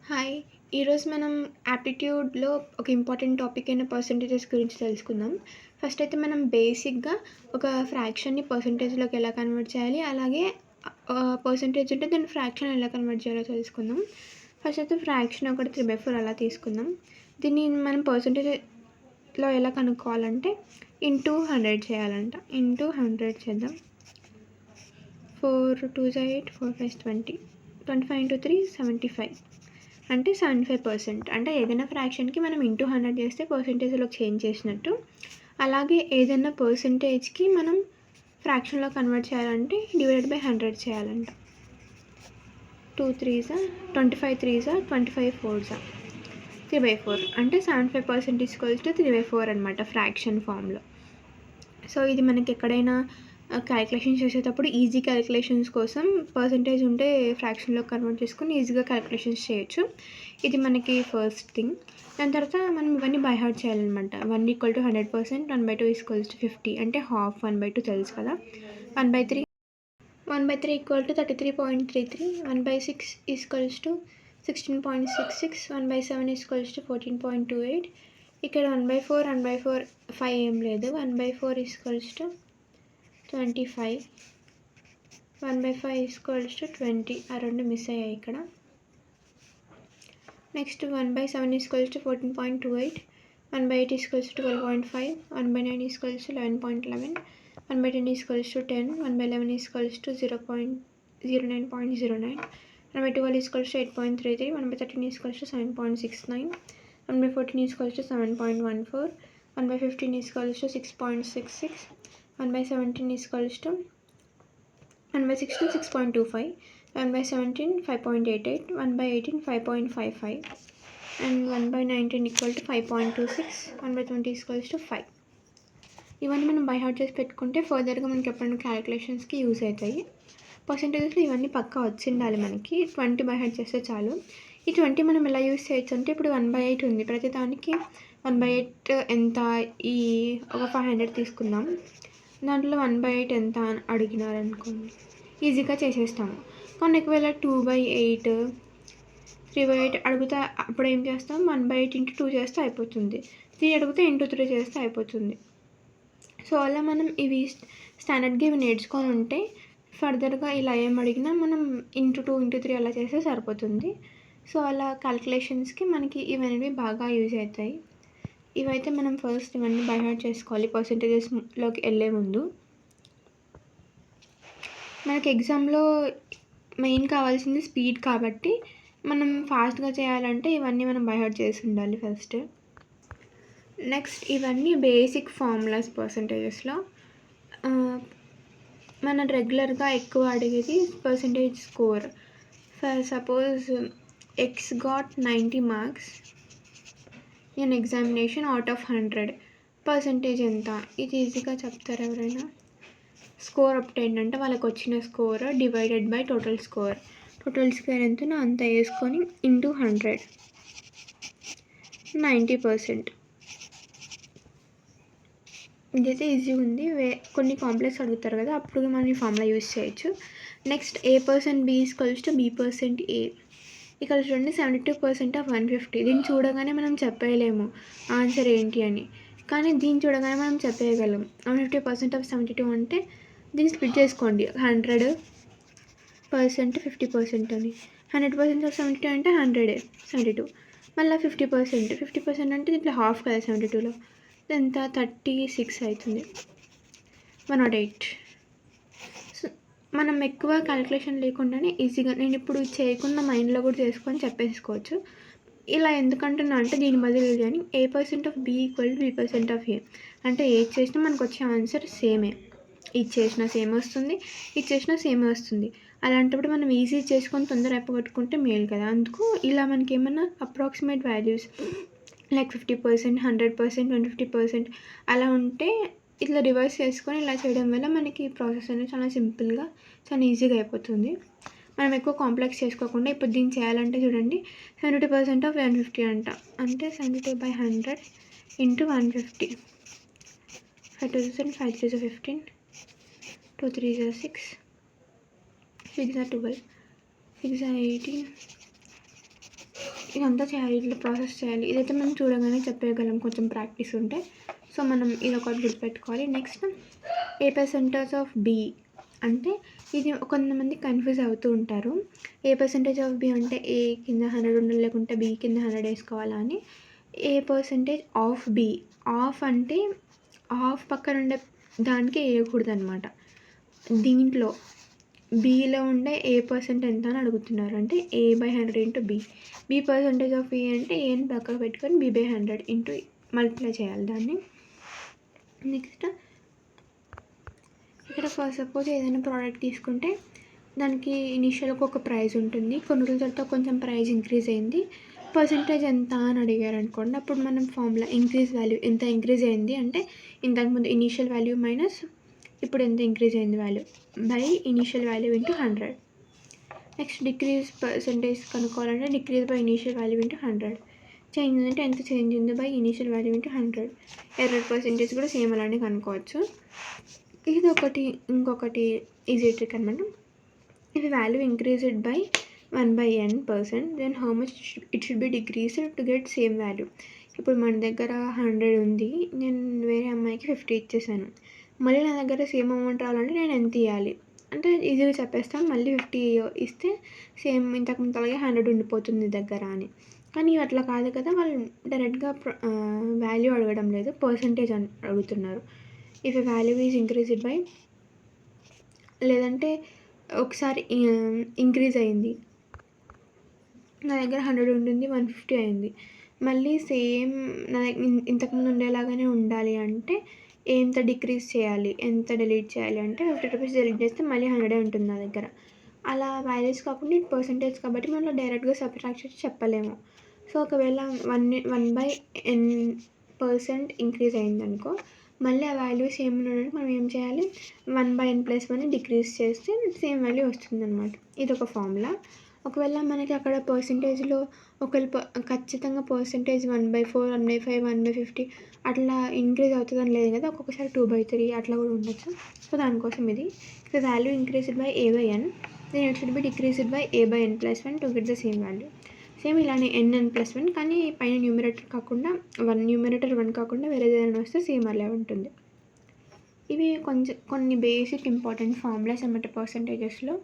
Hi! ఈరోజు మనం యాప్టిట్యూడ్‌లో ఒక ఇంపార్టెంట్ టాపిక్ అయిన పర్సెంటేజెస్ గురించి తెలుసుకుందాం. ఫస్ట్ అయితే మనం బేసిక్‌గా ఒక ఫ్రాక్షన్‌ని పర్సెంటేజ్‌లోకి ఎలా కన్వర్ట్ చేయాలి, అలాగే పర్సెంటేజ్ ఉంటే దాన్ని ఫ్రాక్షన్ ఎలా కన్వర్ట్ చేయాలో తెలుసుకుందాం. ఫస్ట్ అయితే ఫ్రాక్షన్ ఒకటి 3/4 అలా తీసుకుందాం. దీన్ని మనం పర్సెంటేజ్‌లో ఎలా కనుక్కోవాలంటే ఇంటూ 100 చేయాలంట. ఇంటూ 100 చేద్దాం. 4 2 జా 8, 4 5 20. 25 ఇంటూ 3 75. అంటే 75%. అంటే ఏదైనా ఫ్రాక్షన్‌కి మనం ఇంటూ 100 చేస్తే పర్సెంటేజ్‌లోకి చేంజ్ చేసినట్టు. అలాగే ఏదైనా పర్సెంటేజ్‌కి మనం ఫ్రాక్షన్‌లో కన్వర్ట్ చేయాలంటే డివైడెడ్ బై 100 చేయాలంట. 2 3 25 3 25 4 3/4. అంటే 75% ఈక్వల్స్ టు 3/4 అనమాట ఫ్రాక్షన్ ఫామ్‌లో. సో ఇది మనకి ఎక్కడైనా క్యాలిక్యులేషన్ చేసేటప్పుడు ఈజీ క్యాలిక్యులేషన్స్ కోసం పర్సెంటేజ్ ఉంటే ఫ్రాక్షన్‌లోకి కన్వర్ట్ చేసుకొని ఈజీగా క్యాలిక్యులేషన్స్ చేయొచ్చు. ఇది మనకి ఫస్ట్ థింగ్. దాని తర్వాత మనం ఇవన్నీ బై హార్ట్ చేయాలనమాట. 1 ఈక్వల్ టు 100%, 1/2 ఈక్వల్స్ టు 50. అంటే హాఫ్ 1/2 తెలుసు కదా. 1/3 equal to 33.33. 1/6 equals to 16.66. 1/7 equals to 14.28. ఇక్కడ 1/4 5 ఏం లేదు. 1/4 ఈక్వల్స్ టు 25. 1/5 equals to 20. ఆ రెండు మిస్ అయ్యాయి ఇక్కడ. Next 1/7 equals to 14.28. 1/8 equals to 12.5. 1/9 equals to 11.11. 1/10 equals to 10. 1/11 equals to 0.09. 1/12 equals to 8.33. 1/13 equals to 7.69. 1/14 equals to 7.14. 1/15 equals to 6.66. 1/17 equals to 1/16 6.25. 1/17 5.88. 1/18 5.55. and 1/19 equal to 5.26. 1/20 equals to 5. ఇవన్నీ మనం by heart చేసి పెట్టుకుంటే ఫర్దర్గా మనకి ఎప్పుడైనా క్యాలిక్యులేషన్స్కి యూజ్ అవుతాయి. పర్సెంటేజెస్లో ఇవన్నీ పక్కా వచ్చి ఉండాలి మనకి. 20 బై హార్ట్ చేస్తే చాలు. ఈ 20 మనం ఎలా యూజ్ చేయొచ్చు అంటే ఇప్పుడు 1/8 ఉంది. ప్రతి దానికి 1/8 ఎంత, ఈ ఒక 500 తీసుకుందాం. దాంట్లో 1/8 ఎంత అని అడిగినారనుకోండి, ఈజీగా చేసేస్తాము. కానీ ఒకవేళ 2/8 3/8 అడిగితే అప్పుడు ఏం చేస్తాం, 1/8 ఇంటూ 2 చేస్తే అయిపోతుంది. 3 అడిగితే ఇంటూ 3 చేస్తే అయిపోతుంది. సో అలా మనం ఇవి స్టాండర్డ్గా ఇవి నేర్చుకొని ఉంటే ఫర్దర్గా ఇలా ఏం అడిగినా మనం ఇంటూ 2 ఇంటూ 3 అలా చేస్తే సరిపోతుంది. సో అలా క్యాలిక్యులేషన్స్కి మనకి ఇవన్నీ బాగా యూజ్ అవుతాయి. ఇవైతే మనం ఫస్ట్ ఇవన్నీ బై హార్ట్ చేసుకోవాలి పర్సెంటేజెస్లోకి వెళ్ళే ముందు. మనకి ఎగ్జామ్లో మెయిన్ కావాల్సింది స్పీడ్ కాబట్టి మనం ఫాస్ట్గా చేయాలంటే ఇవన్నీ మనం బై హార్ట్ చేసి ఉండాలి ఫస్ట్. నెక్స్ట్ ఇవన్నీ బేసిక్ ఫార్ములాస్ పర్సెంటేజెస్లో. మన రెగ్యులర్గా ఎక్కువ అడిగేది percentage score. For suppose X got 90 marks in examination out of 100. Percentage ఎంత, ఇది ఈజీగా చెప్తారు ఎవరైనా. స్కోర్ అప్టైన్ అంటే వాళ్ళకి వచ్చిన score divided by total score. Total score ఎంతనో అంత వేసుకొని ఇంటూ 100. 90%. ఇదైతే ఈజీ ఉంది. కొన్ని కాంప్లెక్స్ అడుగుతారు కదా, అప్పుడు మనం ఈ ఫార్ములా యూజ్ చేయొచ్చు. Next A% B equals to B% A. ఇక్కడ చూడండి 72% ఆఫ్ 150. దీన్ని చూడగానే మనం చెప్పేయలేము ఆన్సర్ ఏంటి అని, కానీ దీన్ని చూడగానే మనం చెప్పేయగలం. 150% ఆఫ్ 72 అంటే దీన్ని స్ప్లిట్ చేసుకోండి. 100% 50% అని. 100% ఆఫ్ 72 అంటే 100 72. మళ్ళీ 50% అంటే దీంట్లో హాఫ్ కదా 72లో, ఎంత 36 అవుతుంది. 108. సో మనం ఎక్కువ క్యాలిక్యులేషన్ లేకుండానే ఈజీగా, నేను ఇప్పుడు చేయకుండా మైండ్లో కూడా చేసుకొని చెప్పేసుకోవచ్చు. ఇలా ఎందుకంటున్నా అంటే దీని బదులు కానీ A% of B equal to B% of A. అంటే ఏది చేసినా మనకు వచ్చే ఆన్సర్ సేమే. ఇది చేసినా సేమ్ వస్తుంది, ఇది చేసినా సేమే వస్తుంది. అలాంటప్పుడు మనం ఈజీ చేసుకొని తొందర అయిపోగొట్టుకుంటే మేలు కదా. అందుకు ఇలా మనకి ఏమన్నా అప్రాక్సిమేట్ వాల్యూస్ లైక్ 50%, 100%, 150% అలా ఉంటే ఇట్లా రివర్స్ చేసుకొని ఇలా చేయడం వల్ల మనకి ప్రాసెస్ అనేది చాలా సింపుల్గా చాలా ఈజీగా అయిపోతుంది. మనం ఎక్కువ కాంప్లెక్స్ చేసుకోకుండా ఇప్పుడు దీన్ని చేయాలంటే చూడండి 72% ఆఫ్ 150 అంట. అంటే 72/100 ఇంటూ 150. 5,000, 5 3 15, 2 3 6, 6 12, 6 18, ఇదంతా చేయాలి, ఇట్లా ప్రాసెస్ చేయాలి. ఇదైతే మనం చూడగానే చెప్పేయగలం కొంచెం ప్రాక్టీస్ ఉంటే. సో మనం ఇదొకటి గుర్తుపెట్టుకోవాలి. Next A percentage of B అంటే ఇది కొంతమంది కన్ఫ్యూజ్ అవుతూ ఉంటారు. ఏ పర్సెంటేజ్ ఆఫ్ బి అంటే ఏ కింద 100 ఉండాలి, లేకుంటే బి కింద 100 వేసుకోవాలా అని. ఏ పర్సెంటేజ్ ఆఫ్ బి, ఆఫ్ అంటే ఆఫ్ పక్కన ఉండే దానికి వేయకూడదు అనమాట. దీంట్లో బీలో ఉండే ఏ పర్సెంట్ ఎంత అని అడుగుతున్నారు. అంటే A by 100 into B. B percentage of A అంటే ఏని పక్కకు పెట్టుకొని బి బై 100 ఇంటూ మల్టిప్లై చేయాలి దాన్ని. నెక్స్ట్ ఇక్కడ ఫర్ సపోజ్ ఏదైనా ప్రోడక్ట్ తీసుకుంటే దానికి ఇనిషియల్గా ఒక ప్రైస్ ఉంటుంది. కొన్ని రోజుల తర్వాత కొంచెం ప్రైస్ ఇంక్రీజ్ అయింది, పర్సెంటేజ్ ఎంత అని అడిగారు అనుకోండి. అప్పుడు మనం ఫార్ములా ఇంక్రీజ్ వాల్యూ ఎంత ఇంక్రీజ్ అయింది అంటే ఇంతకుముందు ఇనీషియల్ వాల్యూ మైనస్ ఇప్పుడు ఎంత ఇంక్రీజ్ అయింది value by initial value into 100. Next decrease percentage కనుక్కోవాలంటే decrease by initial value into 100. Change అంటే ఎంత చేంజ్ ఉంది by initial value into 100. Error percentage కూడా సేమ్ అలానే కనుక్కోవచ్చు. ఇది ఒకటి. ఇంకొకటి ఈజీ ట్రిక్ అనమాట. If value increased by 1/n%, then how much it should be decreased to get same value. ఇప్పుడు మన దగ్గర 100 ఉంది, నేను వేరే అమ్మాయికి 50 ఇచ్చేసాను. మళ్ళీ నా దగ్గర సేమ్ అమౌంట్ రావాలంటే నేను ఎంత ఇవ్వాలి అంటే ఈజీగా చెప్పేస్తాను. మళ్ళీ 50 ఇస్తే సేమ్ ఇంతకుముందు అలాగే 100 ఉండిపోతుంది దగ్గర అని. కానీ అట్లా కాదు కదా, వాళ్ళు డైరెక్ట్గా వాల్యూ అడగడం లేదు, పర్సంటేజ్ అడుగుతున్నారు. If a value is increased by, లేదంటే ఒకసారి ఇంక్రీజ్ అయింది, నా దగ్గర 100 ఉంటుంది 150 అయింది, మళ్ళీ సేమ్ నా ఇంతకుముందు ఉండేలాగానే ఉండాలి అంటే ఎంత డిక్రీజ్ చేయాలి, ఎంత డిలీట్ చేయాలి అంటే 50 రూపీస్ డిలీట్ చేస్తే మళ్ళీ 100 ఉంటుంది నా దగ్గర. అలా వాల్యూస్ కాకుండా ఇది పర్సంటేజ్ కాబట్టి మనం డైరెక్ట్గా సబ్ట్రాక్ట్ చేసి చెప్పలేము. సో ఒకవేళ 1/n% ఇంక్రీజ్ అయిందనుకో, మళ్ళీ ఆ వాల్యూ సేమ్ ఉండడానికి మనం ఏం చేయాలి, 1/n+1 డిక్రీజ్ చేస్తే సేమ్ వాల్యూ వస్తుందన్నమాట. ఇది ఒక ఫార్ములా. ఒకవేళ మనకి అక్కడ పర్సంటేజ్లో ఖచ్చితంగా పర్సంటేజ్ 1/4, 1/5, 1/50 అట్లా ఇంక్రీజ్ అవుతుందని లేదు కదా, ఒక్కొక్కసారి 2/3 అట్లా కూడా ఉండొచ్చు. సో దానికోసం ఇది value increased by a/n, then it should be decreased by a/n+1 to get the same value. Same ఇలానే n+1 కానీ పైన న్యూమరేటర్ కాకుండా న్యూమరేటర్ 1 కాకుండా వేరే ఏదైనా వస్తే సేమ్ అలా ఉంటుంది. ఇవి కొన్ని బేసిక్ ఇంపార్టెంట్ ఫార్ములాస్ అన్నమాట పర్సంటేజెస్లో.